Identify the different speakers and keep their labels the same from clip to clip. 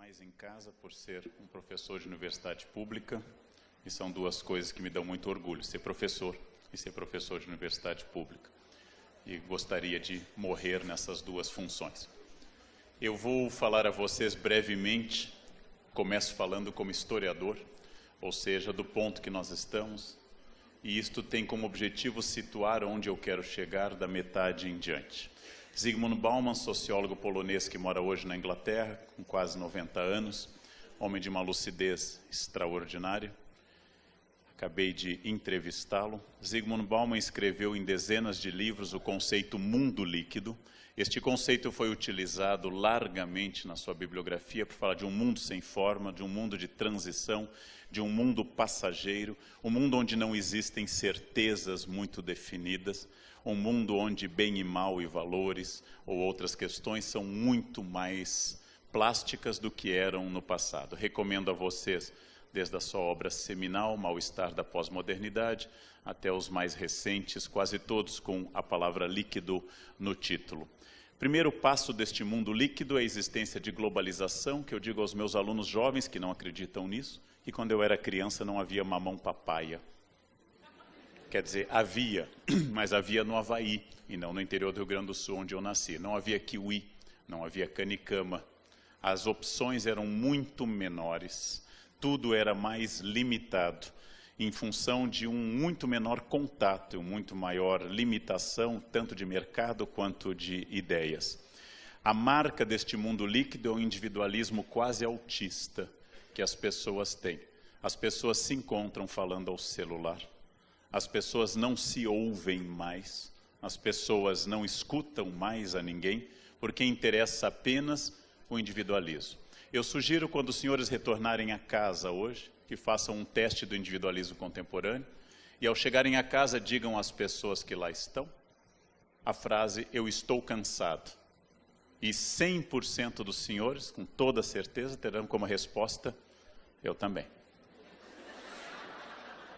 Speaker 1: mais em casa por ser um professor de universidade pública, e são duas coisas que me dão muito orgulho, ser professor e ser professor de universidade pública. E gostaria de morrer nessas duas funções. Eu vou falar a vocês brevemente, começo falando como historiador, ou seja, do ponto que nós estamos, e isto tem como objetivo situar onde eu quero chegar da metade em diante. Zygmunt Bauman, sociólogo polonês que mora hoje na Inglaterra, com quase 90 anos, homem de uma lucidez extraordinária. Acabei de entrevistá-lo. Zygmunt Bauman escreveu em dezenas de livros o conceito mundo líquido. Este conceito foi utilizado largamente na sua bibliografia para falar de um mundo sem forma, de um mundo de transição, de um mundo passageiro, um mundo onde não existem certezas muito definidas, um mundo onde bem e mal e valores ou outras questões são muito mais plásticas do que eram no passado. Recomendo a vocês, desde a sua obra seminal, Mal-Estar da Pós-Modernidade, até os mais recentes, quase todos com a palavra líquido no título. Primeiro passo deste mundo líquido é a existência de globalização, que eu digo aos meus alunos jovens que não acreditam nisso, que quando eu era criança não havia mamão papaya. Quer dizer, havia, mas havia no Havaí, e não no interior do Rio Grande do Sul, onde eu nasci. Não havia kiwi, não havia canicama. As opções eram muito menores, tudo era mais limitado, em função de um muito menor contato, muito maior limitação, tanto de mercado quanto de ideias. A marca deste mundo líquido é o individualismo quase autista que as pessoas têm. As pessoas se encontram falando ao celular, as pessoas não se ouvem mais, as pessoas não escutam mais a ninguém, porque interessa apenas o individualismo. Eu sugiro, quando os senhores retornarem a casa hoje, que façam um teste do individualismo contemporâneo, e ao chegarem a casa digam às pessoas que lá estão a frase, eu estou cansado. E 100% dos senhores, com toda certeza, terão como resposta, eu também.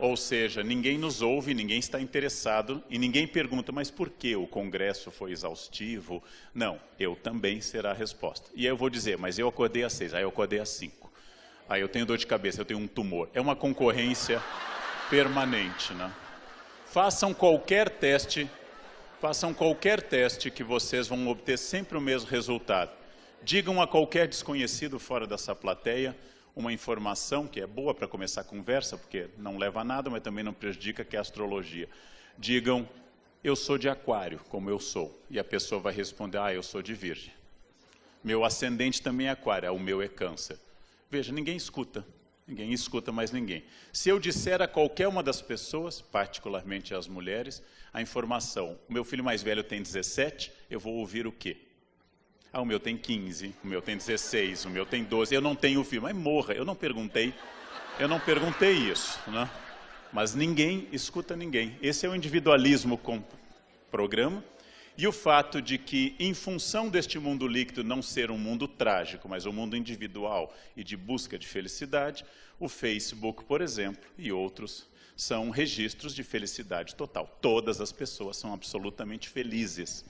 Speaker 1: Ou seja, ninguém nos ouve, ninguém está interessado e ninguém pergunta, mas por que o congresso foi exaustivo? Não, eu também será a resposta. E aí eu vou dizer, mas eu acordei às 6, aí eu acordei às 5. Aí eu tenho dor de cabeça, eu tenho um tumor. É uma concorrência permanente, né? Façam qualquer teste que vocês vão obter sempre o mesmo resultado. Digam a qualquer desconhecido fora dessa plateia uma informação que é boa para começar a conversa, porque não leva a nada, mas também não prejudica, que é a astrologia. Digam, eu sou de aquário, como eu sou. E a pessoa vai responder, eu sou de virgem. Meu ascendente também é aquário, o meu é câncer. Veja, ninguém escuta mais ninguém. Se eu disser a qualquer uma das pessoas, particularmente as mulheres, a informação, o meu filho mais velho tem 17, eu vou ouvir o quê? O meu tem 15, o meu tem 16, o meu tem 12, eu não tenho filho, mas morra, eu não perguntei isso, né? Mas ninguém escuta ninguém. Esse é o individualismo com programa, e o fato de que, em função deste mundo líquido não ser um mundo trágico, mas um mundo individual e de busca de felicidade, o Facebook, por exemplo, e outros, são registros de felicidade total. Todas as pessoas são absolutamente felizes.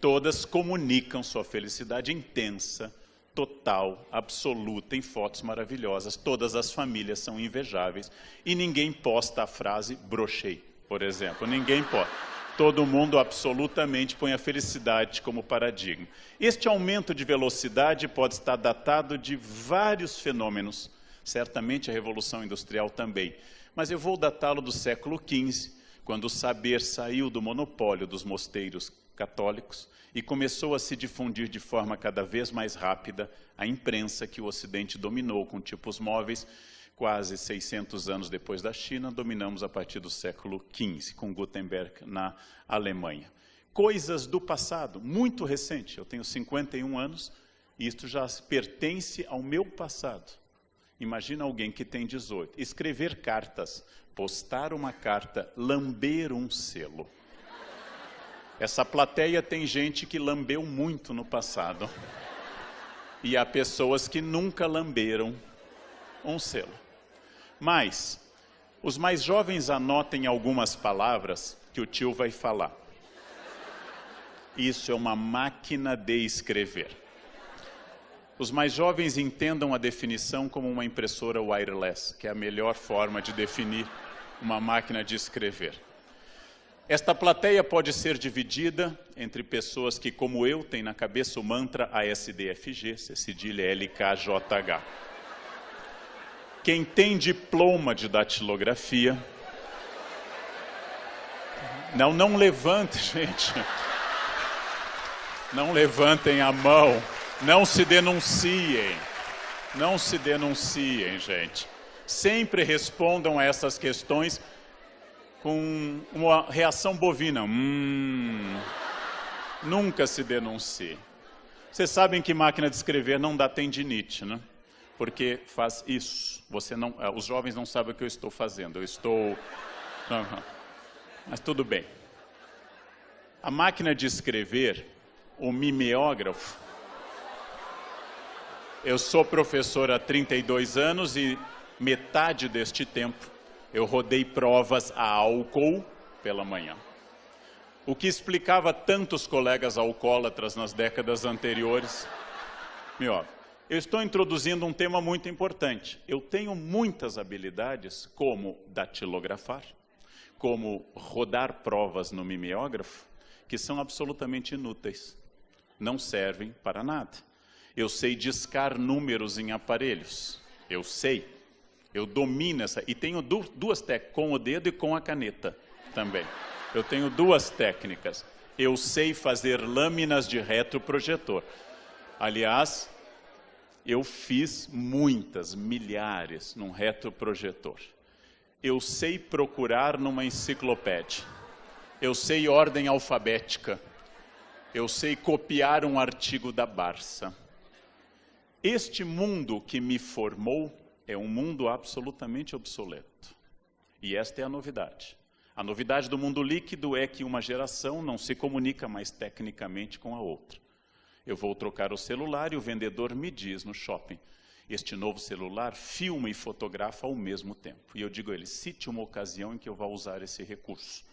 Speaker 1: Todas comunicam sua felicidade intensa, total, absoluta, em fotos maravilhosas. Todas as famílias são invejáveis. E ninguém posta a frase, brochei, por exemplo. Ninguém posta. Todo mundo absolutamente põe a felicidade como paradigma. Este aumento de velocidade pode estar datado de vários fenômenos. Certamente a Revolução Industrial também. Mas eu vou datá-lo do século XV, quando o saber saiu do monopólio dos mosteiros católicos e começou a se difundir de forma cada vez mais rápida a imprensa que o Ocidente dominou com tipos móveis. Quase 600 anos depois da China, dominamos a partir do século XV, com Gutenberg na Alemanha. Coisas do passado, muito recente. Eu tenho 51 anos e isto já pertence ao meu passado. Imagina alguém que tem 18. Escrever cartas, postar uma carta, lamber um selo. Essa plateia tem gente que lambeu muito no passado. E há pessoas que nunca lamberam um selo. Mas, os mais jovens anotem algumas palavras que o tio vai falar. Isso é uma máquina de escrever. os mais jovens entendam a definição como uma impressora wireless, que é a melhor forma de definir uma máquina de escrever. Esta plateia pode ser dividida entre pessoas que, como eu, têm na cabeça o mantra ASDFG, cedilha LKJH. Quem tem diploma de datilografia... Não levante, gente. Não levantem a mão. Não se denunciem. Não se denunciem, gente. Sempre respondam a essas questões com uma reação bovina. Nunca se denuncie. Vocês sabem que máquina de escrever não dá tendinite, né? Porque faz isso. Os jovens não sabem o que eu estou fazendo. Eu estou... Mas tudo bem. A máquina de escrever, o mimeógrafo... Eu sou professor há 32 anos e metade deste tempo eu rodei provas a álcool pela manhã. O que explicava tantos colegas alcoólatras nas décadas anteriores. Eu estou introduzindo um tema muito importante. Eu tenho muitas habilidades como datilografar, como rodar provas no mimeógrafo, que são absolutamente inúteis. Não servem para nada. Eu sei discar números em aparelhos. Eu sei. Eu domino essa... E tenho duas técnicas, com o dedo e com a caneta também. Eu tenho duas técnicas. Eu sei fazer lâminas de retroprojetor. Aliás, eu fiz muitas, milhares, num retroprojetor. Eu sei procurar numa enciclopédia. Eu sei ordem alfabética. Eu sei copiar um artigo da Barça. Este mundo que me formou é um mundo absolutamente obsoleto. E esta é a novidade. A novidade do mundo líquido é que uma geração não se comunica mais tecnicamente com a outra. Eu vou trocar o celular e o vendedor me diz no shopping: este novo celular filma e fotografa ao mesmo tempo. E eu digo a ele: cite uma ocasião em que eu vá usar esse recurso.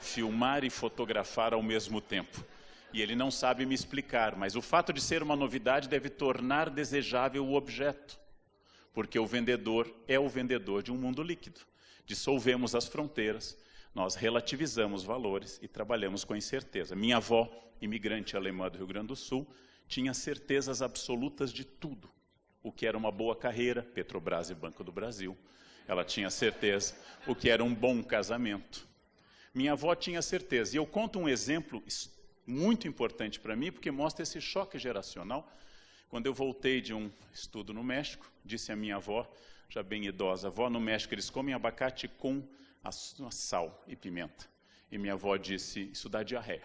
Speaker 1: Filmar e fotografar ao mesmo tempo. E ele não sabe me explicar, mas o fato de ser uma novidade deve tornar desejável o objeto. Porque o vendedor é o vendedor de um mundo líquido. Dissolvemos as fronteiras, nós relativizamos valores e trabalhamos com incerteza. Minha avó, imigrante alemã do Rio Grande do Sul, tinha certezas absolutas de tudo. O que era uma boa carreira, Petrobras e Banco do Brasil. Ela tinha certeza o que era um bom casamento. Minha avó tinha certeza. E eu conto um exemplo muito importante para mim, porque mostra esse choque geracional. Quando eu voltei de um estudo no México, disse a minha avó, já bem idosa: avó, no México eles comem abacate com sal e pimenta. E minha avó disse: isso dá diarreia.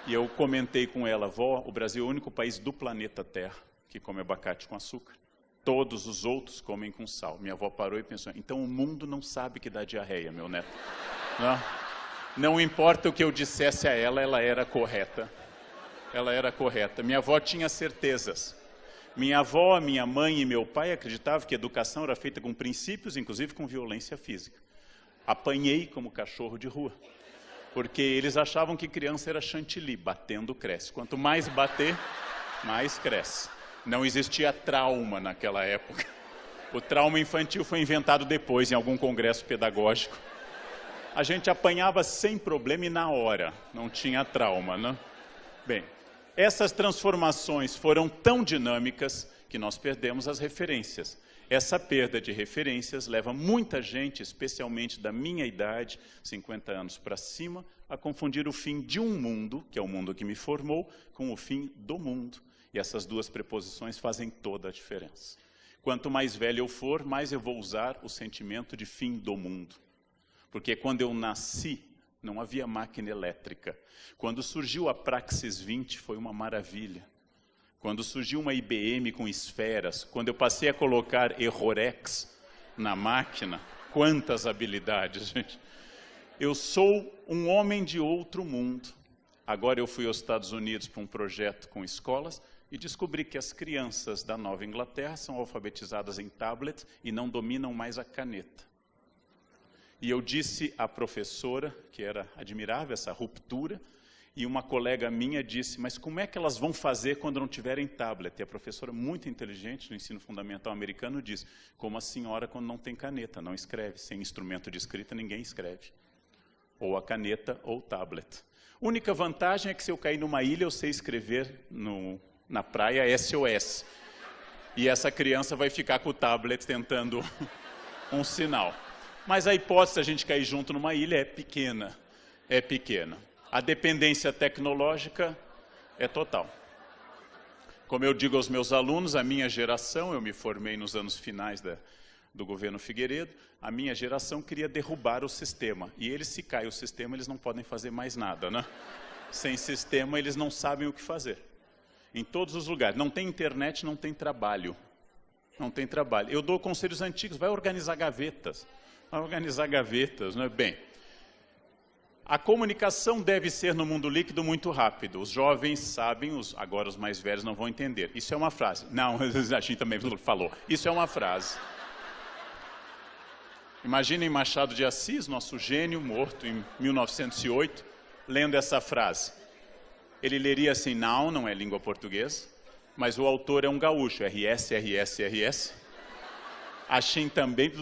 Speaker 1: E eu comentei com ela: avó, o Brasil é o único país do planeta Terra que come abacate com açúcar. Todos os outros comem com sal. Minha avó parou e pensou: então o mundo não sabe que dá diarreia, meu neto. Não importa o que eu dissesse a ela, ela era correta. Ela era correta. Minha avó tinha certezas. Minha avó, minha mãe e meu pai acreditavam que a educação era feita com princípios, inclusive com violência física. Apanhei como cachorro de rua, porque eles achavam que criança era chantilly, batendo cresce. Quanto mais bater, mais cresce. Não existia trauma naquela época. O trauma infantil foi inventado depois, em algum congresso pedagógico. A gente apanhava sem problema e na hora, não tinha trauma, né? Bem, essas transformações foram tão dinâmicas que nós perdemos as referências. Essa perda de referências leva muita gente, especialmente da minha idade, 50 anos para cima, a confundir o fim de um mundo, que é o mundo que me formou, com o fim do mundo. E essas duas preposições fazem toda a diferença. Quanto mais velho eu for, mais eu vou usar o sentimento de fim do mundo. Porque quando eu nasci, não havia máquina elétrica. Quando surgiu a Praxis 20, foi uma maravilha. Quando surgiu uma IBM com esferas, quando eu passei a colocar Errorex na máquina, quantas habilidades, gente. Eu sou um homem de outro mundo. Agora eu fui aos Estados Unidos para um projeto com escolas e descobri que as crianças da Nova Inglaterra são alfabetizadas em tablet e não dominam mais a caneta. E eu disse à professora, que era admirável essa ruptura, E uma colega minha disse, mas como é que elas vão fazer quando não tiverem tablet? E a professora, muito inteligente no ensino fundamental americano, disse, como a senhora quando não tem caneta, não escreve. Sem instrumento de escrita, ninguém escreve. Ou a caneta ou o tablet. Única vantagem é que se eu cair numa ilha, eu sei escrever na praia SOS. E essa criança vai ficar com o tablet tentando um sinal. Mas a hipótese de a gente cair junto numa ilha é pequena. É pequena. A dependência tecnológica é total. Como eu digo aos meus alunos, a minha geração, eu me formei nos anos finais do governo Figueiredo, a minha geração queria derrubar o sistema. E eles, se cai o sistema, eles não podem fazer mais nada, né? Sem sistema, eles não sabem o que fazer. Em todos os lugares. Não tem internet, não tem trabalho. Não tem trabalho. Eu dou conselhos antigos, vai organizar gavetas. Vai organizar gavetas, não é? Bem, a comunicação deve ser no mundo líquido muito rápido. Os jovens sabem, agora os mais velhos não vão entender. Isso é uma frase. Não, a gente também falou. Isso é uma frase. Imaginem Machado de Assis, nosso gênio, morto em 1908, lendo essa frase. Ele leria assim, não é língua portuguesa, mas o autor é um gaúcho, RS. Achim também,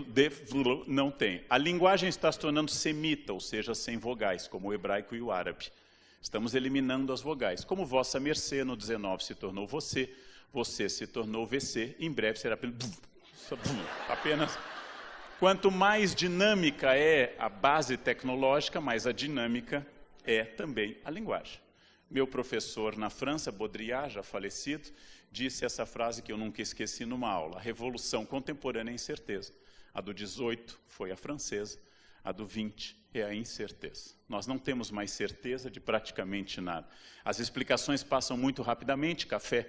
Speaker 1: não tem. A linguagem está se tornando semita, ou seja, sem vogais, como o hebraico e o árabe. Estamos eliminando as vogais. Como vossa mercê no 19 se tornou você se tornou VC, em breve será apenas. Quanto mais dinâmica é a base tecnológica, mais a dinâmica é também a linguagem. Meu professor na França, Baudrillard, já falecido, disse essa frase que eu nunca esqueci numa aula. A revolução contemporânea é a incerteza. A do 18 foi a francesa, a do 20 é a incerteza. Nós não temos mais certeza de praticamente nada. As explicações passam muito rapidamente. Café,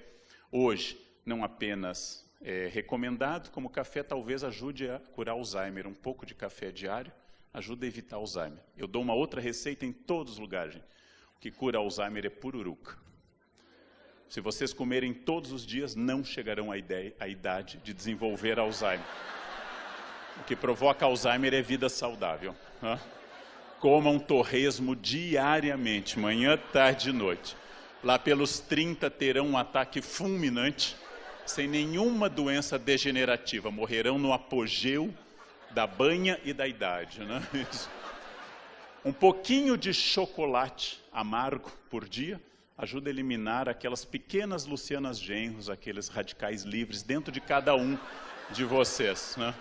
Speaker 1: hoje, não apenas é recomendado, como café talvez ajude a curar Alzheimer. Um pouco de café diário ajuda a evitar Alzheimer. Eu dou uma outra receita em todos os lugares, gente. O que cura Alzheimer é pururuca. Se vocês comerem todos os dias, não chegarão à idade de desenvolver Alzheimer. O que provoca Alzheimer é vida saudável. Né? Comam torresmo diariamente, manhã, tarde e noite. Lá pelos 30 terão um ataque fulminante, sem nenhuma doença degenerativa. Morrerão no apogeu da banha e da idade. Né? Isso. Um pouquinho de chocolate amargo por dia ajuda a eliminar aquelas pequenas Lucianas Genros, aqueles radicais livres dentro de cada um de vocês. Né?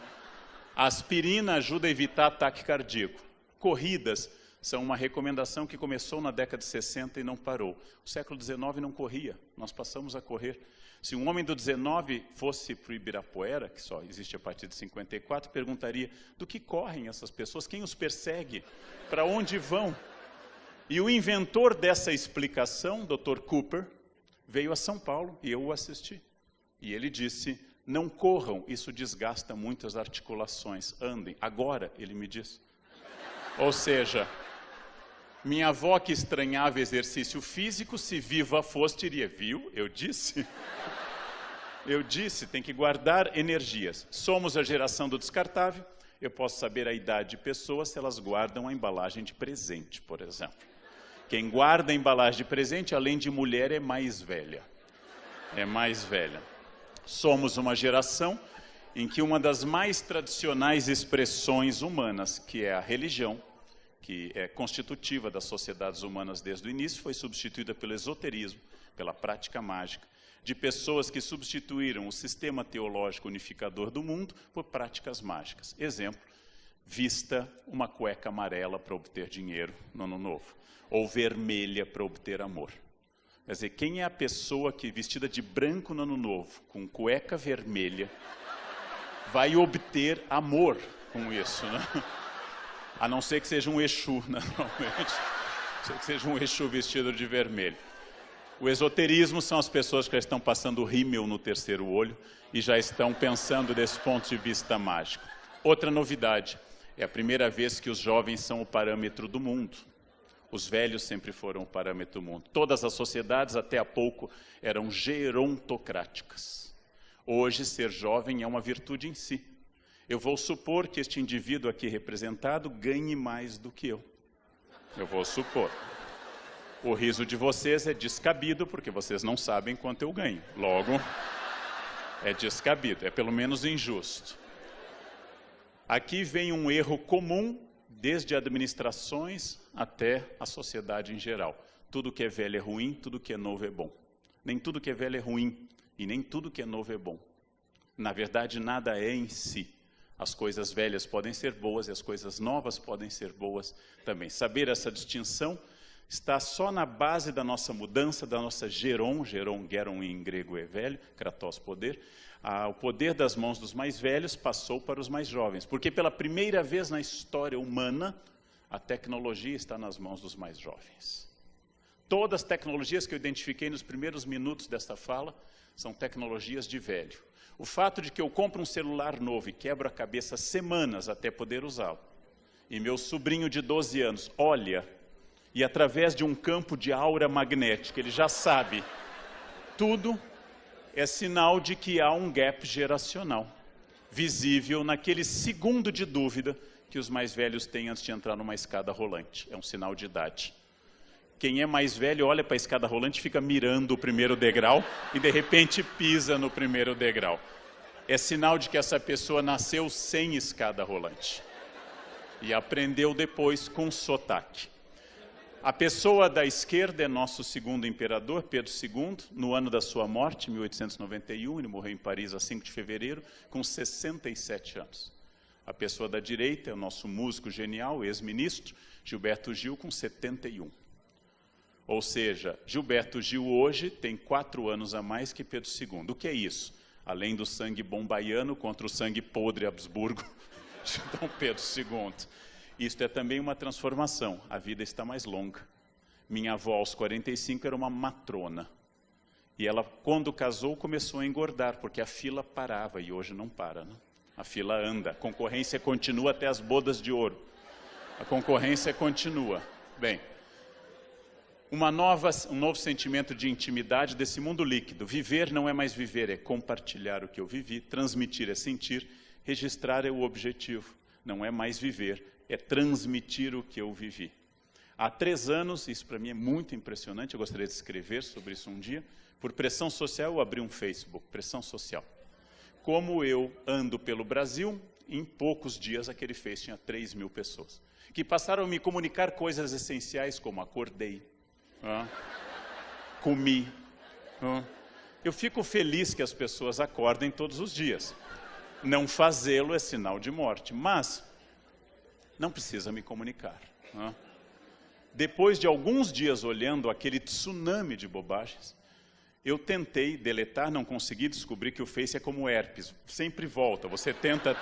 Speaker 1: A aspirina ajuda a evitar ataque cardíaco. Corridas são uma recomendação que começou na década de 60 e não parou. O século XIX não corria, nós passamos a correr. Se um homem do 19 fosse para o Ibirapuera, que só existe a partir de 54, perguntaria do que correm essas pessoas, quem os persegue, para onde vão? E o inventor dessa explicação, Dr. Cooper, veio a São Paulo e eu o assisti. E ele disse, não corram, isso desgasta muito as articulações, andem. Agora, ele me disse. Ou seja, minha avó que estranhava exercício físico, se viva fosse, diria, viu? Eu disse. Eu disse, tem que guardar energias. Somos a geração do descartável. Eu posso saber a idade de pessoas se elas guardam a embalagem de presente, por exemplo. Quem guarda a embalagem de presente, além de mulher, é mais velha. É mais velha. Somos uma geração em que uma das mais tradicionais expressões humanas, que é a religião, que é constitutiva das sociedades humanas desde o início, foi substituída pelo esoterismo, pela prática mágica, de pessoas que substituíram o sistema teológico unificador do mundo por práticas mágicas. Exemplo, vista uma cueca amarela para obter dinheiro no ano novo, ou vermelha para obter amor. Quer dizer, quem é a pessoa que, vestida de branco no ano novo, com cueca vermelha, vai obter amor com isso, né? A não ser que seja um Exu, naturalmente. A não ser que seja um Exu vestido de vermelho. O esoterismo são as pessoas que já estão passando rímel no terceiro olho e já estão pensando desse ponto de vista mágico. Outra novidade, é a primeira vez que os jovens são o parâmetro do mundo. Os velhos sempre foram o parâmetro do mundo. Todas as sociedades, até há pouco, eram gerontocráticas. Hoje, ser jovem é uma virtude em si. Eu vou supor que este indivíduo aqui representado ganhe mais do que eu. Eu vou supor. O riso de vocês é descabido, porque vocês não sabem quanto eu ganho. Logo, é descabido, é pelo menos injusto. Aqui vem um erro comum, desde administrações até a sociedade em geral. Tudo que é velho é ruim, tudo que é novo é bom. Nem tudo que é velho é ruim, e nem tudo que é novo é bom. Na verdade, nada é em si. As coisas velhas podem ser boas e as coisas novas podem ser boas também. Saber essa distinção está só na base da nossa mudança, da nossa geron em grego é velho, kratos, poder. O poder das mãos dos mais velhos passou para os mais jovens, porque pela primeira vez na história humana, a tecnologia está nas mãos dos mais jovens. Todas as tecnologias que eu identifiquei nos primeiros minutos desta fala são tecnologias de velho. O fato de que eu compro um celular novo e quebro a cabeça semanas até poder usá-lo, e meu sobrinho de 12 anos olha, e através de um campo de aura magnética, ele já sabe tudo, é sinal de que há um gap geracional, visível naquele segundo de dúvida que os mais velhos têm antes de entrar numa escada rolante. É um sinal de idade. Quem é mais velho olha para a escada rolante e fica mirando o primeiro degrau e de repente pisa no primeiro degrau. É sinal de que essa pessoa nasceu sem escada rolante e aprendeu depois com sotaque. A pessoa da esquerda é nosso segundo imperador, Pedro II, no ano da sua morte, 1891, ele morreu em Paris a 5 de fevereiro, com 67 anos. A pessoa da direita é o nosso músico genial, ex-ministro, Gilberto Gil, com 71. Ou seja, Gilberto Gil hoje tem 4 anos a mais que Pedro II. O que é isso? Além do sangue bom baiano contra o sangue podre Habsburgo de Dom Pedro II. Isto é também uma transformação, a vida está mais longa. Minha avó, aos 45, era uma matrona. E ela, quando casou, começou a engordar, porque a fila parava, e hoje não para, né? A fila anda, a concorrência continua até as bodas de ouro. A concorrência continua. Bem, um novo sentimento de intimidade desse mundo líquido. Viver não é mais viver, é compartilhar o que eu vivi, transmitir é sentir, registrar é o objetivo. Não é mais viver, é transmitir o que eu vivi. Há 3 anos, isso para mim é muito impressionante, eu gostaria de escrever sobre isso um dia, por pressão social eu abri um Facebook, pressão social. Como eu ando pelo Brasil, em poucos dias aquele Face tinha 3.000 pessoas, que passaram a me comunicar coisas essenciais como acordei, comi. Eu fico feliz que as pessoas acordem todos os dias. Não fazê-lo é sinal de morte, mas não precisa me comunicar. Depois de alguns dias olhando aquele tsunami de bobagens, eu tentei deletar, não consegui, descobrir que o Face é como herpes, sempre volta, você tenta,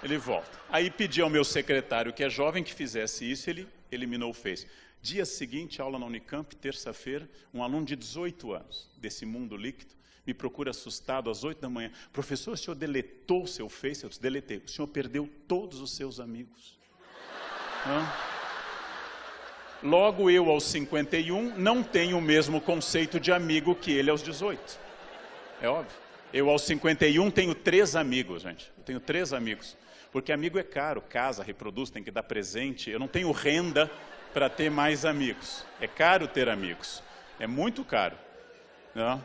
Speaker 1: ele volta. Aí pedi ao meu secretário, que é jovem, que fizesse isso, ele eliminou o Face. Dia seguinte, aula na Unicamp, terça-feira, um aluno de 18 anos, desse mundo líquido, me procura assustado às 8 da manhã. Professor, o senhor deletou o seu Face? Eu disse, deletei. O senhor perdeu todos os seus amigos. Logo, eu aos 51 não tenho o mesmo conceito de amigo que ele aos 18. É óbvio. Eu aos 51 tenho 3 amigos, gente. Eu tenho 3 amigos. Porque amigo é caro, casa, reproduz, tem que dar presente. Eu não tenho renda para ter mais amigos. É caro ter amigos. É muito caro.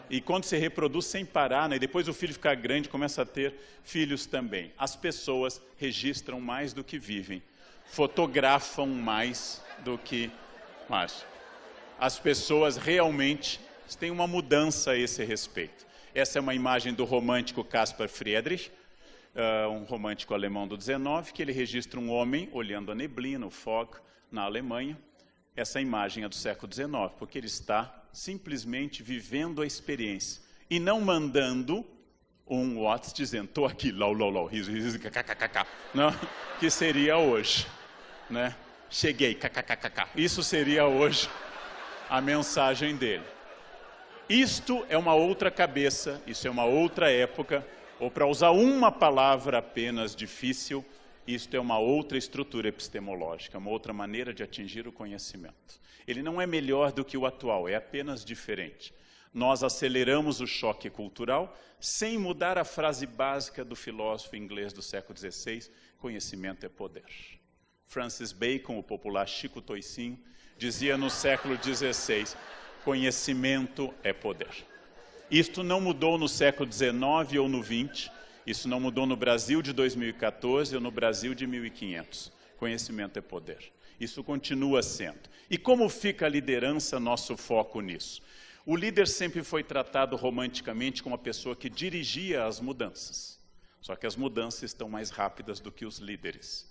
Speaker 1: E quando se reproduz sem parar, e depois o filho fica grande, começa a ter filhos também. As pessoas registram mais do que vivem, fotografam mais do que... Mas as pessoas realmente têm uma mudança a esse respeito. Essa é uma imagem do romântico Caspar Friedrich, um romântico alemão do 19, que ele registra um homem olhando a neblina, o fog, na Alemanha. Essa imagem é do século 19, porque ele está simplesmente vivendo a experiência e não mandando um WhatsApp dizendo, estou aqui, riso, kkkk, não, que seria hoje, né? Cheguei, kkkk. Isso seria hoje a mensagem dele. Isto é uma outra cabeça, isso é uma outra época, ou para usar uma palavra apenas difícil, isto é uma outra estrutura epistemológica, uma outra maneira de atingir o conhecimento. Ele não é melhor do que o atual, é apenas diferente. Nós aceleramos o choque cultural sem mudar a frase básica do filósofo inglês do século XVI, conhecimento é poder. Francis Bacon, o popular Chico Toicinho, dizia no século XVI, conhecimento é poder. Isto não mudou no século XIX ou no XX, isso não mudou no Brasil de 2014 ou no Brasil de 1500. Conhecimento é poder. Isso continua sendo. E como fica a liderança, nosso foco nisso? O líder sempre foi tratado romanticamente como uma pessoa que dirigia as mudanças. Só que as mudanças estão mais rápidas do que os líderes.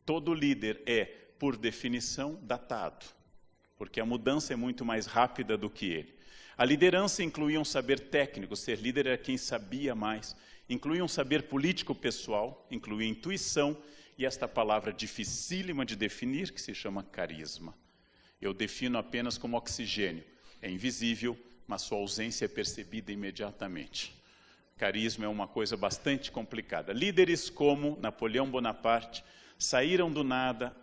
Speaker 1: Todo líder é, por definição, datado, porque a mudança é muito mais rápida do que ele. A liderança incluía um saber técnico, ser líder era quem sabia mais, incluía um saber político pessoal, incluía intuição e esta palavra dificílima de definir, que se chama carisma. Eu defino apenas como oxigênio, é invisível, mas sua ausência é percebida imediatamente. Carisma é uma coisa bastante complicada. Líderes como Napoleão Bonaparte saíram do nada,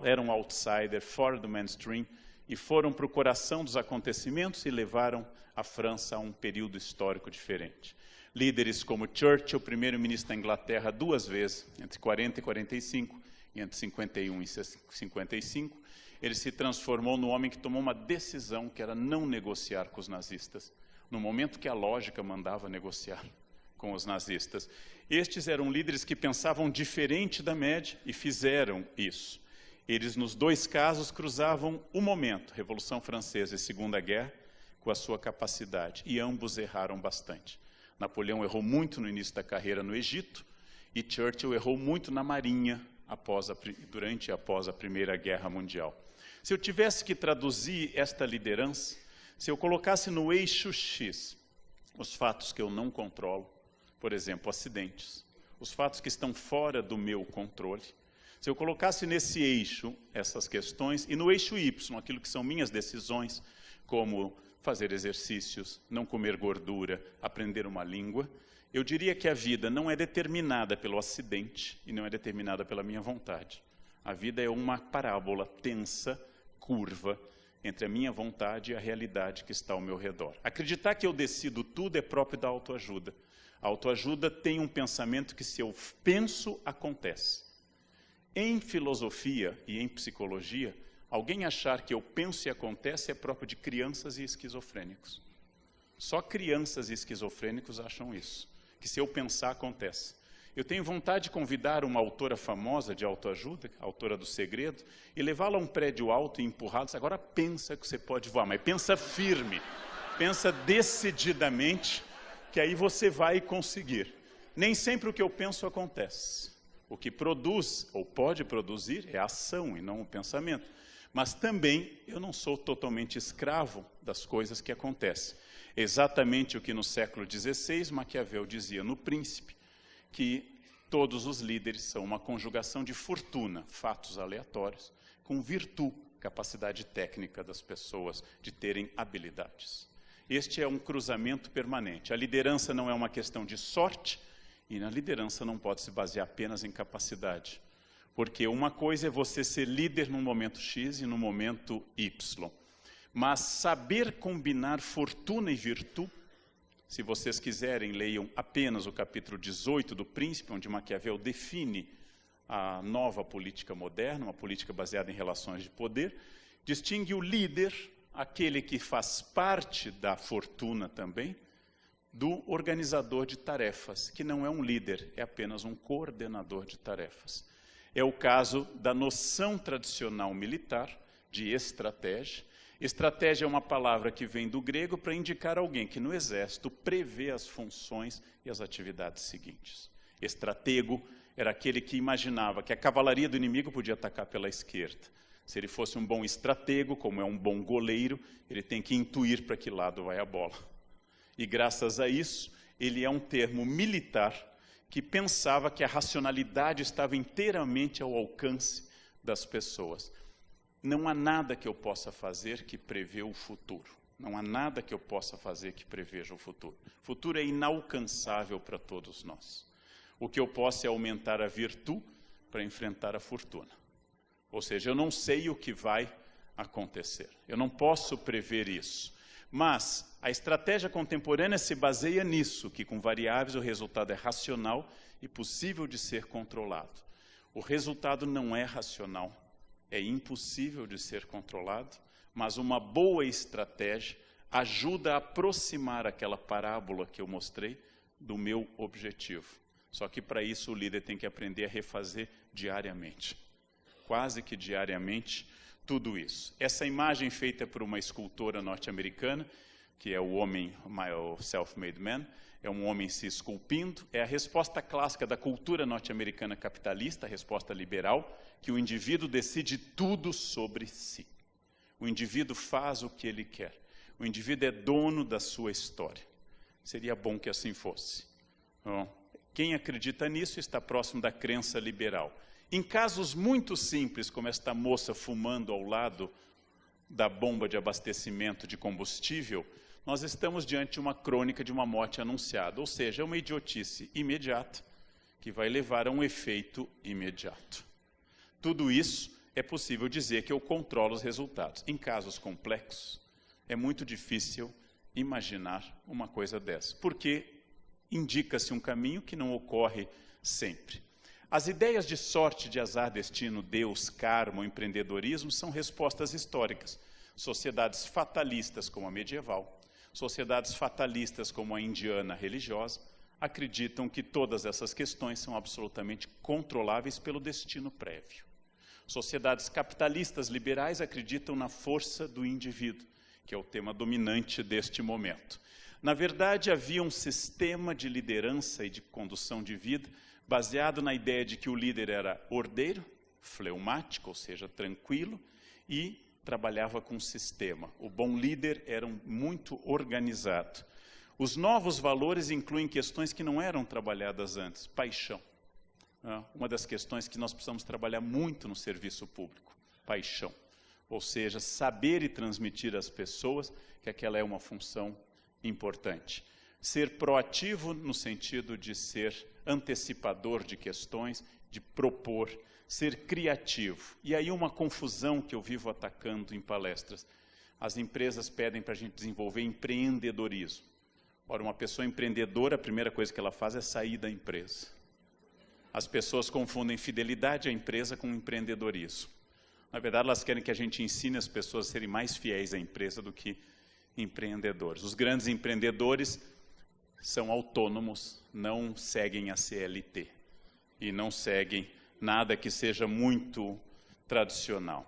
Speaker 1: eram outsider, fora do mainstream, e foram para o coração dos acontecimentos e levaram a França a um período histórico diferente. Líderes como Churchill, primeiro-ministro da Inglaterra 2 vezes, entre 40 e 45, e entre 51 e 55, ele se transformou no homem que tomou uma decisão que era não negociar com os nazistas, no momento que a lógica mandava negociar com os nazistas. Estes eram líderes que pensavam diferente da média e fizeram isso. Eles, nos 2 casos, cruzavam o momento, Revolução Francesa e Segunda Guerra, com a sua capacidade, e ambos erraram bastante. Napoleão errou muito no início da carreira no Egito, e Churchill errou muito na Marinha, durante e após a Primeira Guerra Mundial. Se eu tivesse que traduzir esta liderança, se eu colocasse no eixo X os fatos que eu não controlo, por exemplo, acidentes, os fatos que estão fora do meu controle, se eu colocasse nesse eixo essas questões, e no eixo Y, aquilo que são minhas decisões, como fazer exercícios, não comer gordura, aprender uma língua, eu diria que a vida não é determinada pelo acidente e não é determinada pela minha vontade. A vida é uma parábola tensa, curva, entre a minha vontade e a realidade que está ao meu redor. Acreditar que eu decido tudo é próprio da autoajuda. A autoajuda tem um pensamento que, se eu penso, acontece. Em filosofia e em psicologia, alguém achar que eu penso e acontece é próprio de crianças e esquizofrênicos. Só crianças e esquizofrênicos acham isso, que se eu pensar, acontece. Eu tenho vontade de convidar uma autora famosa de autoajuda, a autora do Segredo, e levá-la a um prédio alto e empurrá-la. Agora pensa que você pode voar, mas pensa firme, pensa decididamente, que aí você vai conseguir. Nem sempre o que eu penso acontece. O que produz, ou pode produzir, é a ação e não o pensamento. Mas também eu não sou totalmente escravo das coisas que acontecem. Exatamente o que no século XVI Maquiavel dizia no Príncipe, que todos os líderes são uma conjugação de fortuna, fatos aleatórios, com virtude, capacidade técnica das pessoas de terem habilidades. Este é um cruzamento permanente. A liderança não é uma questão de sorte, e na liderança não pode se basear apenas em capacidade. Porque uma coisa é você ser líder num momento X e no momento Y. Mas saber combinar fortuna e virtude, se vocês quiserem, leiam apenas o capítulo 18 do Príncipe, onde Maquiavel define a nova política moderna, uma política baseada em relações de poder, distingue o líder, aquele que faz parte da fortuna também, do organizador de tarefas, que não é um líder, é apenas um coordenador de tarefas. É o caso da noção tradicional militar de estratégia. Estratégia é uma palavra que vem do grego para indicar alguém que no exército prevê as funções e as atividades seguintes. Estratego era aquele que imaginava que a cavalaria do inimigo podia atacar pela esquerda. Se ele fosse um bom estratego, como é um bom goleiro, ele tem que intuir para que lado vai a bola. E graças a isso, ele é um termo militar que pensava que a racionalidade estava inteiramente ao alcance das pessoas. Não há nada que eu possa fazer que prevê o futuro. Não há nada que eu possa fazer que preveja o futuro. O futuro é inalcançável para todos nós. O que eu posso é aumentar a virtude para enfrentar a fortuna. Ou seja, eu não sei o que vai acontecer. Eu não posso prever isso. Mas a estratégia contemporânea se baseia nisso, que com variáveis o resultado é racional e possível de ser controlado. O resultado não é racional, é impossível de ser controlado, mas uma boa estratégia ajuda a aproximar aquela parábola que eu mostrei do meu objetivo. Só que para isso o líder tem que aprender a refazer diariamente, quase que diariamente, tudo isso. Essa imagem feita por uma escultora norte-americana, que é o homem, o self-made man, é um homem se esculpindo, é a resposta clássica da cultura norte-americana capitalista, a resposta liberal, que o indivíduo decide tudo sobre si. O indivíduo faz o que ele quer. O indivíduo é dono da sua história. Seria bom que assim fosse. Bom, quem acredita nisso está próximo da crença liberal. Em casos muito simples, como esta moça fumando ao lado da bomba de abastecimento de combustível, nós estamos diante de uma crônica de uma morte anunciada, ou seja, uma idiotice imediata, que vai levar a um efeito imediato. Tudo isso é possível dizer que eu controlo os resultados. Em casos complexos, é muito difícil imaginar uma coisa dessa, porque indica-se um caminho que não ocorre sempre. As ideias de sorte, de azar, destino, Deus, karma, empreendedorismo são respostas históricas. Sociedades fatalistas como a medieval, sociedades fatalistas como a indiana religiosa, acreditam que todas essas questões são absolutamente controláveis pelo destino prévio. Sociedades capitalistas liberais acreditam na força do indivíduo, que é o tema dominante deste momento. Na verdade, havia um sistema de liderança e de condução de vida baseado na ideia de que o líder era ordeiro, fleumático, ou seja, tranquilo, e trabalhava com sistema. O bom líder era muito organizado. Os novos valores incluem questões que não eram trabalhadas antes. Paixão. Uma das questões que nós precisamos trabalhar muito no serviço público. Paixão. Ou seja, saber e transmitir às pessoas que aquela é uma função importante. Ser proativo no sentido de ser antecipador de questões, de propor, ser criativo. E aí uma confusão que eu vivo atacando em palestras. As empresas pedem para a gente desenvolver empreendedorismo. Ora, uma pessoa empreendedora, a primeira coisa que ela faz é sair da empresa. As pessoas confundem fidelidade à empresa com empreendedorismo. Na verdade, elas querem que a gente ensine as pessoas a serem mais fiéis à empresa do que empreendedores. Os grandes empreendedores são autônomos, não seguem a CLT e não seguem nada que seja muito tradicional.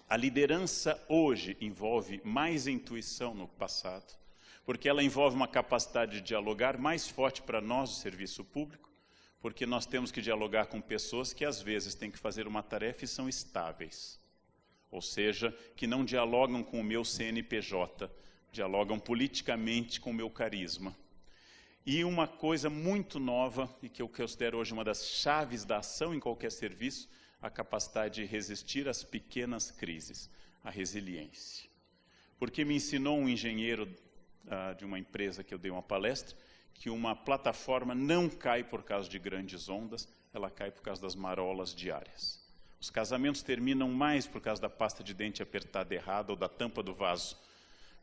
Speaker 1: A liderança hoje envolve mais intuição no passado, porque ela envolve uma capacidade de dialogar mais forte para nós, o serviço público, porque nós temos que dialogar com pessoas que às vezes têm que fazer uma tarefa e são estáveis, ou seja, que não dialogam com o meu CNPJ, dialogam politicamente com o meu carisma. E uma coisa muito nova, e que eu considero hoje uma das chaves da ação em qualquer serviço, a capacidade de resistir às pequenas crises, a resiliência. Porque me ensinou um engenheiro de uma empresa que eu dei uma palestra, que uma plataforma não cai por causa de grandes ondas, ela cai por causa das marolas diárias. Os casamentos terminam mais por causa da pasta de dente apertada errada, ou da tampa do vaso,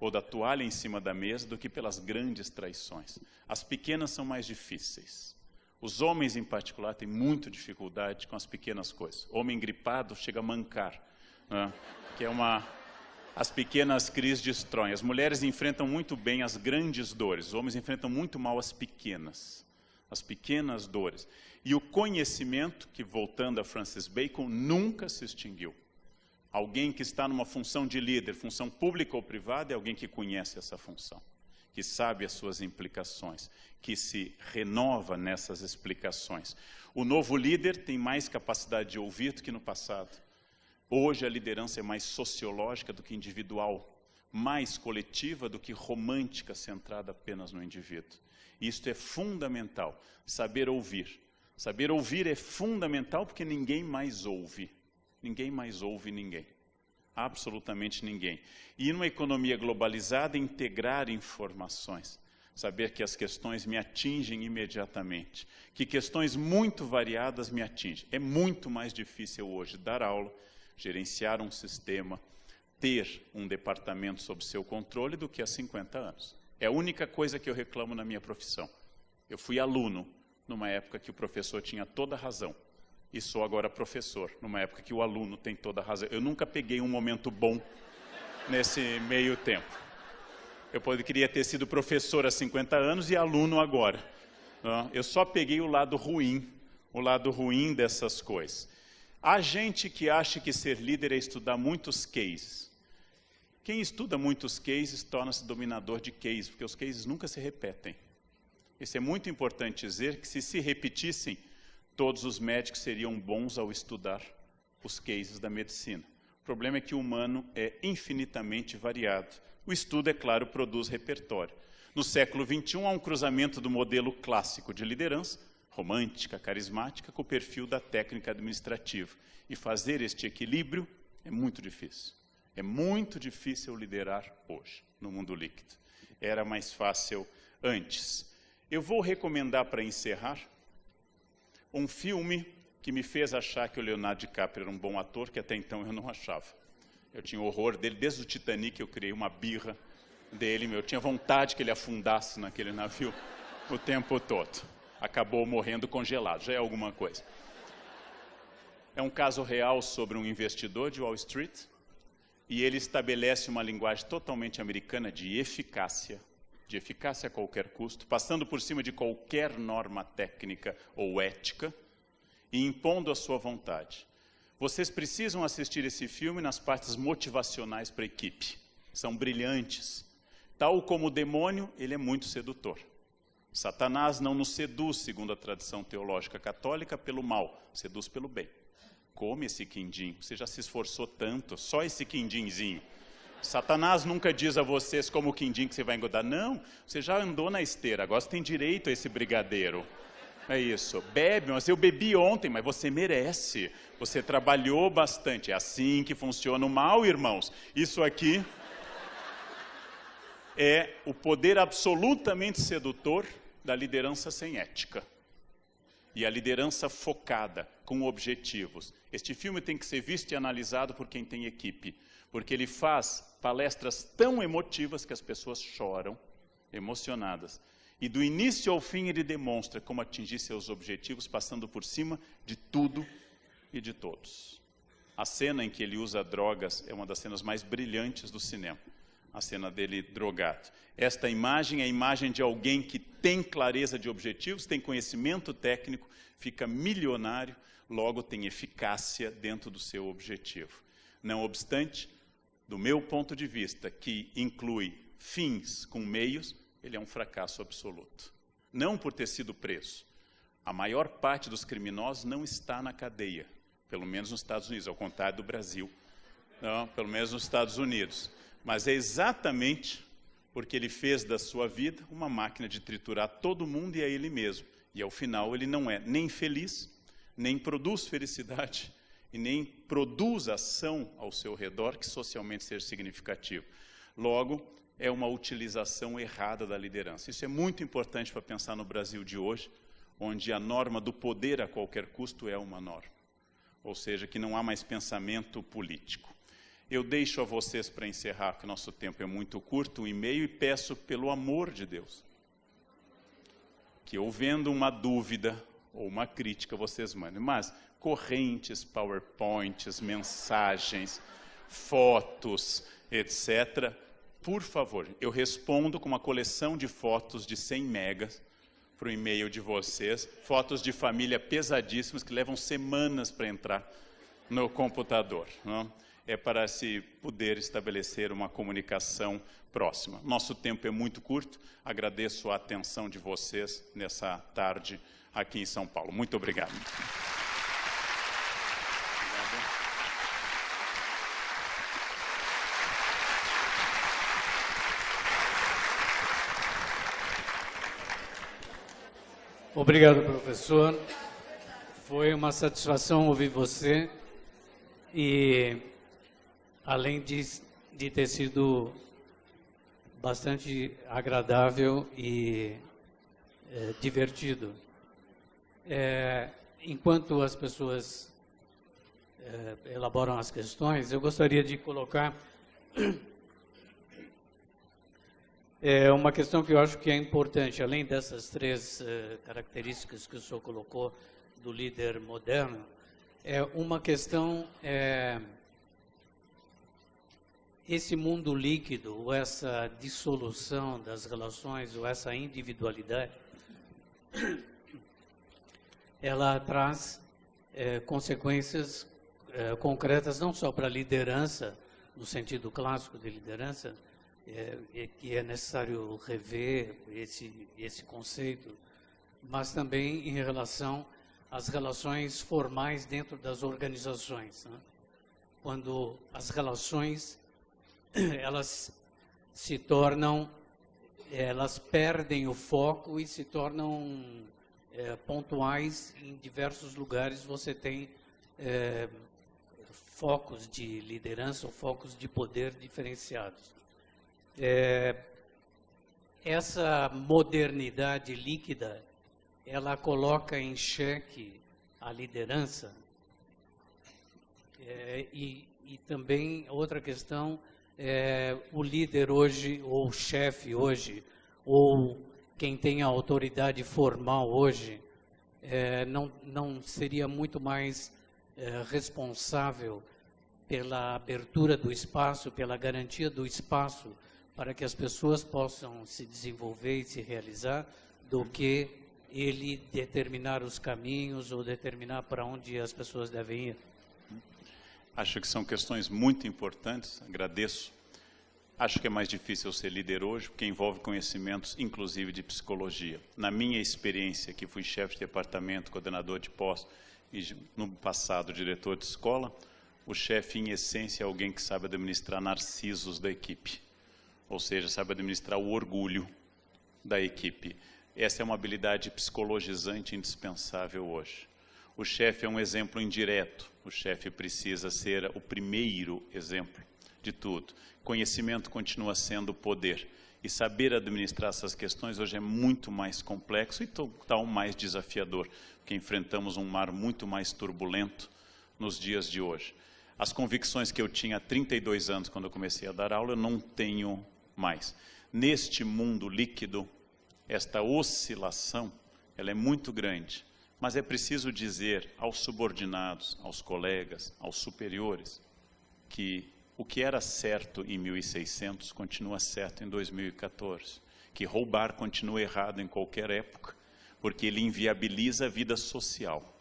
Speaker 1: ou da toalha em cima da mesa, do que pelas grandes traições. As pequenas são mais difíceis. Os homens, em particular, têm muita dificuldade com as pequenas coisas. Homem gripado chega a mancar, né? Que é as pequenas crises destroem. As mulheres enfrentam muito bem as grandes dores. Os homens enfrentam muito mal as pequenas dores. E o conhecimento, que voltando a Francis Bacon, nunca se extinguiu. Alguém que está numa função de líder, função pública ou privada, é alguém que conhece essa função, que sabe as suas implicações, que se renova nessas explicações. O novo líder tem mais capacidade de ouvir do que no passado. Hoje a liderança é mais sociológica do que individual, mais coletiva do que romântica, centrada apenas no indivíduo. Isto é fundamental, saber ouvir. Saber ouvir é fundamental porque ninguém mais ouve. Ninguém mais ouve ninguém. Absolutamente ninguém. E numa economia globalizada, integrar informações. Saber que as questões me atingem imediatamente. Que questões muito variadas me atingem. É muito mais difícil hoje dar aula, gerenciar um sistema, ter um departamento sob seu controle do que há 50 anos. É a única coisa que eu reclamo na minha profissão. Eu fui aluno numa época que o professor tinha toda a razão. e sou agora professor, numa época que o aluno tem toda a razão. Eu nunca peguei um momento bom nesse meio tempo. Eu queria ter sido professor há 50 anos e aluno agora. Eu só peguei o lado ruim dessas coisas. Há gente que acha que ser líder é estudar muitos cases. Quem estuda muitos cases torna-se dominador de cases, porque os cases nunca se repetem. Isso é muito importante dizer, que se repetissem, todos os médicos seriam bons ao estudar os cases da medicina. O problema é que o humano é infinitamente variado. O estudo, é claro, produz repertório. No século XXI, há um cruzamento do modelo clássico de liderança, romântica, carismática, com o perfil da técnica administrativa. E fazer este equilíbrio é muito difícil. É muito difícil liderar hoje, no mundo líquido. Era mais fácil antes. Eu vou recomendar, para encerrar, um filme que me fez achar que o Leonardo DiCaprio era um bom ator, que até então eu não achava. Eu tinha horror dele, desde o Titanic eu criei uma birra dele, eu tinha vontade que ele afundasse naquele navio o tempo todo. Acabou morrendo congelado, já é alguma coisa. É um caso real sobre um investidor de Wall Street, e ele estabelece uma linguagem totalmente americana de eficácia a qualquer custo, passando por cima de qualquer norma técnica ou ética, e impondo a sua vontade. Vocês precisam assistir esse filme nas partes motivacionais para a equipe. São brilhantes. Tal como o demônio, ele é muito sedutor. Satanás não nos seduz, segundo a tradição teológica católica, pelo mal, seduz pelo bem. Come esse quindim, você já se esforçou tanto, só esse quindinzinho. Satanás nunca diz a vocês como o quindim que você vai engordar. Não, você já andou na esteira, agora você tem direito a esse brigadeiro. É isso, bebe, mas eu bebi ontem, mas você merece. Você trabalhou bastante, é assim que funciona o mal, irmãos. Isso aqui é o poder absolutamente sedutor da liderança sem ética. E a liderança focada, com objetivos. Este filme tem que ser visto e analisado por quem tem equipe, porque ele faz palestras tão emotivas que as pessoas choram, emocionadas. E do início ao fim ele demonstra como atingir seus objetivos, passando por cima de tudo e de todos. A cena em que ele usa drogas é uma das cenas mais brilhantes do cinema. A cena dele drogado. Esta imagem é a imagem de alguém que tem clareza de objetivos, tem conhecimento técnico, fica milionário, logo tem eficácia dentro do seu objetivo. Não obstante, do meu ponto de vista, que inclui fins com meios, ele é um fracasso absoluto. Não por ter sido preso. A maior parte dos criminosos não está na cadeia, pelo menos nos Estados Unidos, ao contrário do Brasil, não, pelo menos nos Estados Unidos. Mas é exatamente porque ele fez da sua vida uma máquina de triturar todo mundo e a ele mesmo. E ao final ele não é nem feliz, nem produz felicidade e nem produz ação ao seu redor que socialmente seja significativo. Logo, é uma utilização errada da liderança. Isso é muito importante para pensar no Brasil de hoje, onde a norma do poder a qualquer custo é uma norma. Ou seja, que não há mais pensamento político. Eu deixo a vocês, para encerrar, que o nosso tempo é muito curto, um e-mail, e peço pelo amor de Deus, que ouvendo uma dúvida ou uma crítica, vocês mandem. Mas correntes, PowerPoints, mensagens, fotos, etc., por favor, eu respondo com uma coleção de fotos de 100 megas para o e-mail de vocês, fotos de família pesadíssimas que levam semanas para entrar no computador. Não? É para se poder estabelecer uma comunicação próxima. Nosso tempo é muito curto, agradeço a atenção de vocês nessa tarde aqui em São Paulo. Muito obrigado.
Speaker 2: Obrigado, professor. Foi uma satisfação ouvir você e, além de ter sido bastante agradável e divertido. Enquanto as pessoas elaboram as questões, eu gostaria de colocar uma questão que eu acho que é importante, além dessas três características que o senhor colocou do líder moderno, Uma questão esse mundo líquido, ou essa dissolução das relações, ou essa individualidade, ela traz consequências concretas não só para a liderança, no sentido clássico de liderança, que é necessário rever esse conceito, mas também em relação às relações formais dentro das organizações, né? Quando as relações elas se tornam, elas perdem o foco e se tornam pontuais. Em diversos lugares você tem focos de liderança ou focos de poder diferenciados. Essa modernidade líquida, ela coloca em xeque a liderança. E também outra questão, o líder hoje, ou o chefe hoje, ou quem tem a autoridade formal hoje, não seria muito mais responsável pela abertura do espaço, pela garantia do espaço para que as pessoas possam se desenvolver e se realizar, do que ele determinar os caminhos ou determinar para onde as pessoas devem ir?
Speaker 1: Acho que são questões muito importantes, agradeço. Acho que é mais difícil ser líder hoje, porque envolve conhecimentos, inclusive de psicologia. Na minha experiência, que fui chefe de departamento, coordenador de pós, e no passado diretor de escola, o chefe, em essência, é alguém que sabe administrar narcisos da equipe. Ou seja, sabe administrar o orgulho da equipe. Essa é uma habilidade psicologizante indispensável hoje. O chefe é um exemplo indireto. O chefe precisa ser o primeiro exemplo de tudo. Conhecimento continua sendo poder. E saber administrar essas questões hoje é muito mais complexo e tal mais desafiador, porque enfrentamos um mar muito mais turbulento nos dias de hoje. As convicções que eu tinha há 32 anos, quando eu comecei a dar aula, eu não tenho mais. Neste mundo líquido, esta oscilação, ela é muito grande, mas é preciso dizer aos subordinados, aos colegas, aos superiores, que o que era certo em 1600 continua certo em 2014, que roubar continua errado em qualquer época, porque ele inviabiliza a vida social.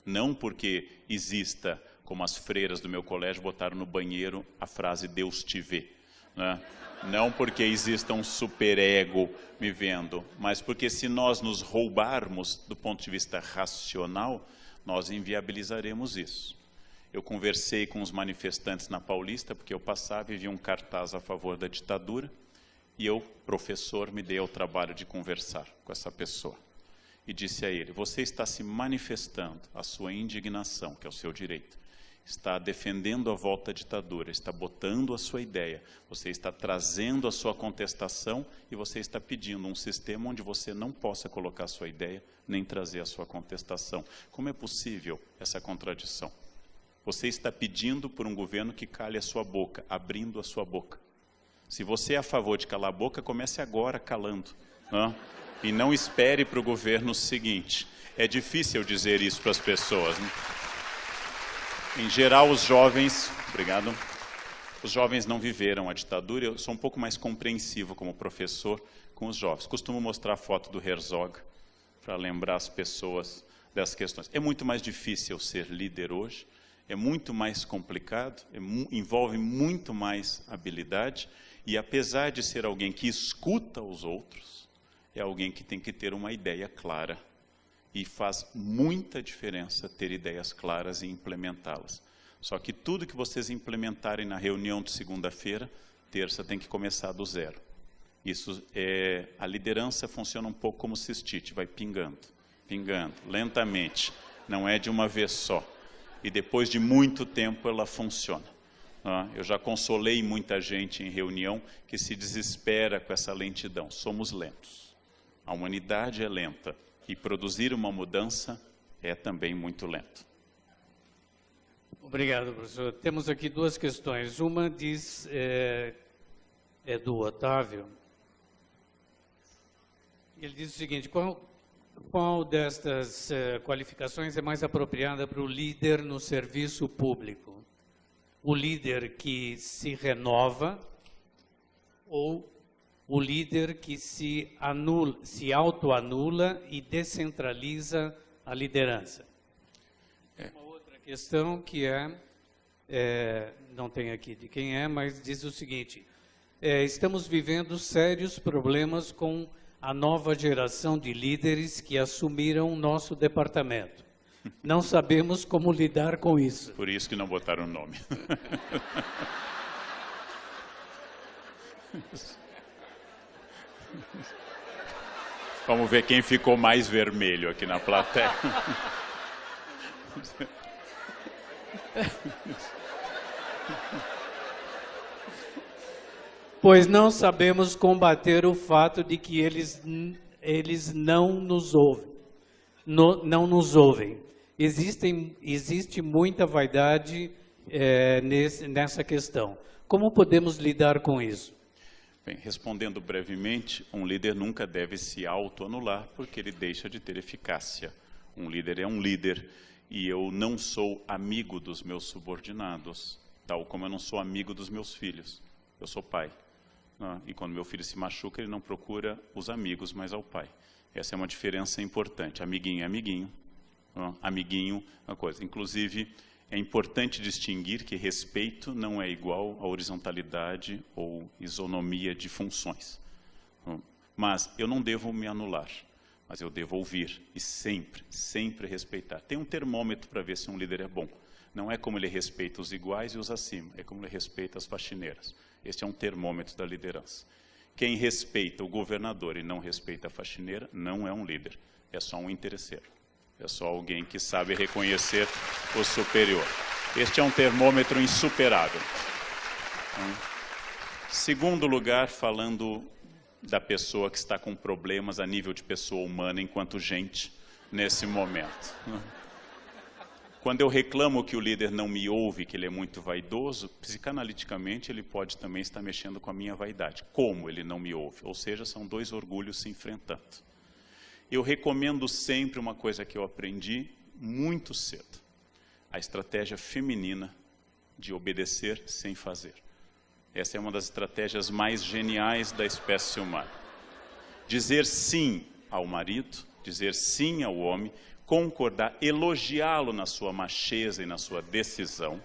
Speaker 1: Não porque exista, como as freiras do meu colégio botaram no banheiro a frase Deus te vê, né? Não porque exista um superego me vendo, mas porque se nós nos roubarmos do ponto de vista racional, nós inviabilizaremos isso. Eu conversei com os manifestantes na Paulista, porque eu passava e vi um cartaz a favor da ditadura, e eu, professor, me dei ao trabalho de conversar com essa pessoa. E disse a ele, você está se manifestando a sua indignação, que é o seu direito, está defendendo a volta à ditadura, está botando a sua ideia, você está trazendo a sua contestação e você está pedindo um sistema onde você não possa colocar a sua ideia, nem trazer a sua contestação. Como é possível essa contradição? Você está pedindo por um governo que cale a sua boca, abrindo a sua boca. Se você é a favor de calar a boca, comece agora calando, né? E não espere para o governo seguinte. É difícil dizer isso para as pessoas, né? Em geral, os jovens, obrigado, os jovens não viveram a ditadura. Eu sou um pouco mais compreensivo como professor com os jovens. Costumo mostrar a foto do Herzog para lembrar as pessoas dessas questões. É muito mais difícil ser líder hoje, é muito mais complicado, envolve muito mais habilidade e, apesar de ser alguém que escuta os outros, é alguém que tem que ter uma ideia clara. E faz muita diferença ter ideias claras e implementá-las. Só que tudo que vocês implementarem na reunião de segunda-feira, terça tem que começar do zero. Isso a liderança funciona um pouco como cistite, vai pingando, lentamente, não é de uma vez só. E depois de muito tempo ela funciona. Eu já consolei muita gente em reunião que se desespera com essa lentidão. Somos lentos. A humanidade é lenta. E produzir uma mudança é também muito lento.
Speaker 2: Obrigado, professor. Temos aqui duas questões. Uma diz, é do Otávio. Ele diz o seguinte, Qual destas qualificações é mais apropriada para o líder no serviço público? O líder que se renova ou o líder que se autoanula e descentraliza a liderança? Uma outra questão que não tem aqui de quem é, mas diz o seguinte: estamos vivendo sérios problemas com a nova geração de líderes que assumiram o nosso departamento. Não sabemos como lidar com isso.
Speaker 1: Por isso que não botaram o nome. Vamos ver quem ficou mais vermelho aqui na plateia.
Speaker 2: Pois não sabemos combater o fato de que eles não nos ouvem. Não nos ouvem. Existe muita vaidade nessa questão. Como podemos lidar com isso?
Speaker 1: Bem, respondendo brevemente, um líder nunca deve se autoanular, porque ele deixa de ter eficácia. Um líder é um líder, e eu não sou amigo dos meus subordinados, tal como eu não sou amigo dos meus filhos. Eu sou pai. E quando meu filho se machuca, ele não procura os amigos, mas ao pai. Essa é uma diferença importante. Amiguinho é amiguinho. Amiguinho é uma coisa. Inclusive, é importante distinguir que respeito não é igual a horizontalidade ou isonomia de funções. Mas eu não devo me anular, mas eu devo ouvir e sempre respeitar. Tem um termômetro para ver se um líder é bom. Não é como ele respeita os iguais e os acima, é como ele respeita as faxineiras. Este é um termômetro da liderança. Quem respeita o governador e não respeita a faxineira não é um líder, é só um interesseiro. É só alguém que sabe reconhecer o superior. Este é um termômetro insuperável. Segundo lugar, falando da pessoa que está com problemas a nível de pessoa humana enquanto gente nesse momento. Quando eu reclamo que o líder não me ouve, que ele é muito vaidoso, psicanaliticamente ele pode também estar mexendo com a minha vaidade. Como ele não me ouve? Ou seja, são dois orgulhos se enfrentando. Eu recomendo sempre uma coisa que eu aprendi muito cedo. A estratégia feminina de obedecer sem fazer. Essa é uma das estratégias mais geniais da espécie humana. Dizer sim ao marido, dizer sim ao homem, concordar, elogiá-lo na sua macheza e na sua decisão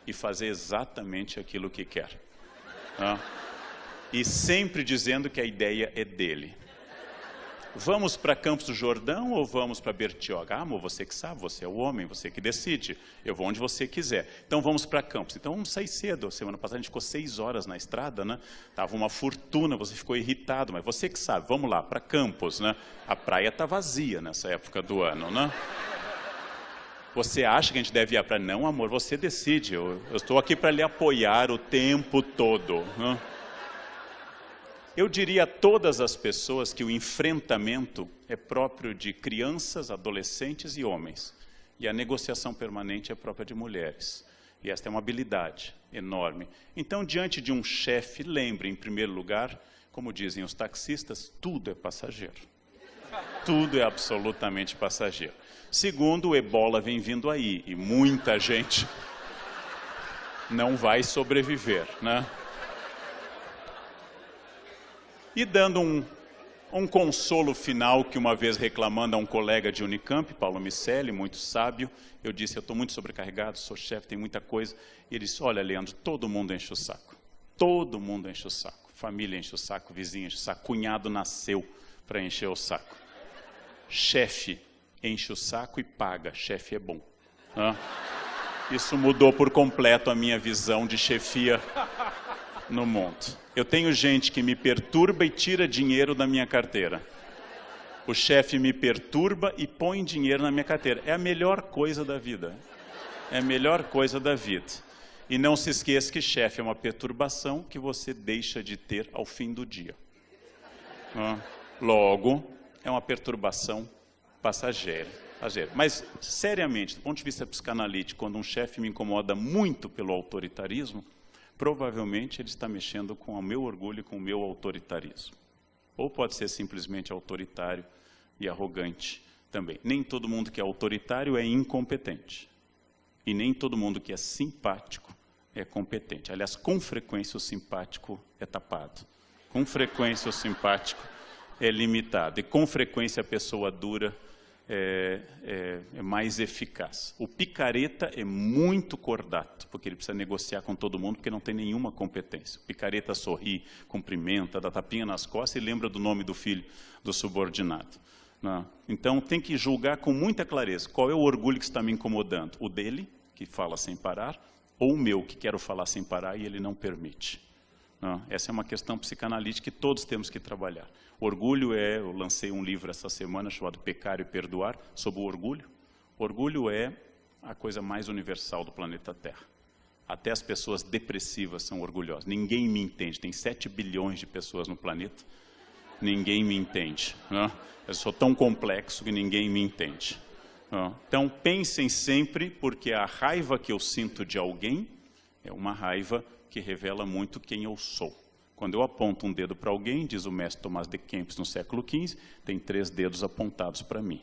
Speaker 1: e fazer exatamente aquilo que quer. E sempre dizendo que a ideia é dele. Vamos para Campos do Jordão ou vamos para Bertioga? Amor, você que sabe, você é o homem, você que decide. Eu vou onde você quiser. Então vamos para Campos. Então vamos sair cedo. Semana passada a gente ficou 6 horas na estrada, né? Tava uma fortuna, você ficou irritado, mas você que sabe, vamos lá, para Campos, né? A praia está vazia nessa época do ano, né? Você acha que a gente deve ir à praia? Não, amor, você decide. Eu estou aqui para lhe apoiar o tempo todo, né? Eu diria a todas as pessoas que o enfrentamento é próprio de crianças, adolescentes e homens. E a negociação permanente é própria de mulheres. E esta é uma habilidade enorme. Então, diante de um chefe, lembre, em primeiro lugar, como dizem os taxistas, tudo é passageiro. Tudo é absolutamente passageiro. Segundo, o ebola vem vindo aí, e muita gente não vai sobreviver, né? E dando um consolo final, que uma vez reclamando a um colega de Unicamp, Paulo Micelli, muito sábio, eu disse, eu estou muito sobrecarregado, sou chefe, tem muita coisa. E ele disse, olha, Leandro, todo mundo enche o saco. Todo mundo enche o saco. Família enche o saco, vizinho enche o saco, cunhado nasceu para encher o saco. Chefe enche o saco e paga, chefe é bom. Isso mudou por completo a minha visão de chefia no mundo. Eu tenho gente que me perturba e tira dinheiro da minha carteira. O chefe me perturba e põe dinheiro na minha carteira. É a melhor coisa da vida. É a melhor coisa da vida. E não se esqueça que chefe é uma perturbação que você deixa de ter ao fim do dia. Logo, é uma perturbação passageira. Mas, seriamente, do ponto de vista psicanalítico, quando um chefe me incomoda muito pelo autoritarismo, provavelmente ele está mexendo com o meu orgulho e com o meu autoritarismo. Ou pode ser simplesmente autoritário e arrogante também. Nem todo mundo que é autoritário é incompetente. E nem todo mundo que é simpático é competente. Aliás, com frequência o simpático é tapado. Com frequência o simpático é limitado. E com frequência a pessoa dura é mais eficaz. O picareta é muito cordato, porque ele precisa negociar com todo mundo, porque não tem nenhuma competência. O picareta sorri, cumprimenta, dá tapinha nas costas e lembra do nome do filho do subordinado. Não. Então tem que julgar com muita clareza qual é o orgulho que está me incomodando. O dele, que fala sem parar, ou o meu, que quero falar sem parar e ele não permite. Não. Essa é uma questão psicanalítica que todos temos que trabalhar. Orgulho eu lancei um livro essa semana chamado Pecar e Perdoar, sobre o orgulho. Orgulho é a coisa mais universal do planeta Terra. Até as pessoas depressivas são orgulhosas. Ninguém me entende. Tem 7 bilhões de pessoas no planeta. Ninguém me entende. Não? Eu sou tão complexo que ninguém me entende. Não? Então, pensem sempre, porque a raiva que eu sinto de alguém é uma raiva que revela muito quem eu sou. Quando eu aponto um dedo para alguém, diz o mestre Tomás de Kempis no século XV, tem 3 dedos apontados para mim.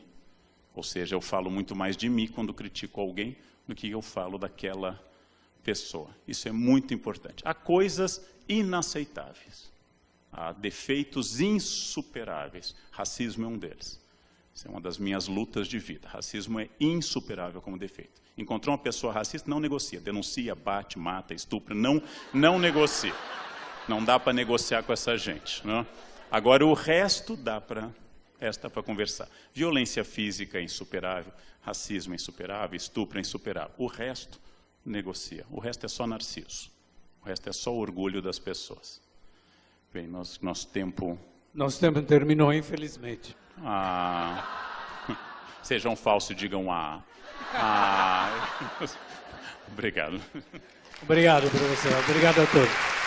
Speaker 1: Ou seja, eu falo muito mais de mim quando critico alguém do que eu falo daquela pessoa. Isso é muito importante. Há coisas inaceitáveis. Há defeitos insuperáveis. Racismo é um deles. Isso é uma das minhas lutas de vida. Racismo é insuperável como defeito. Encontrou uma pessoa racista, não negocia. Denuncia, bate, mata, estupra. Não negocia. Não dá para negociar com essa gente. Não? Agora, o resto dá para conversar. Violência física é insuperável, racismo é insuperável, estupro é insuperável. O resto negocia. O resto é só narciso. O resto é só orgulho das pessoas. Bem, nosso tempo...
Speaker 2: Nosso tempo terminou, infelizmente.
Speaker 1: Sejam falsos e digam Obrigado.
Speaker 2: Obrigado, professor. Obrigado a todos.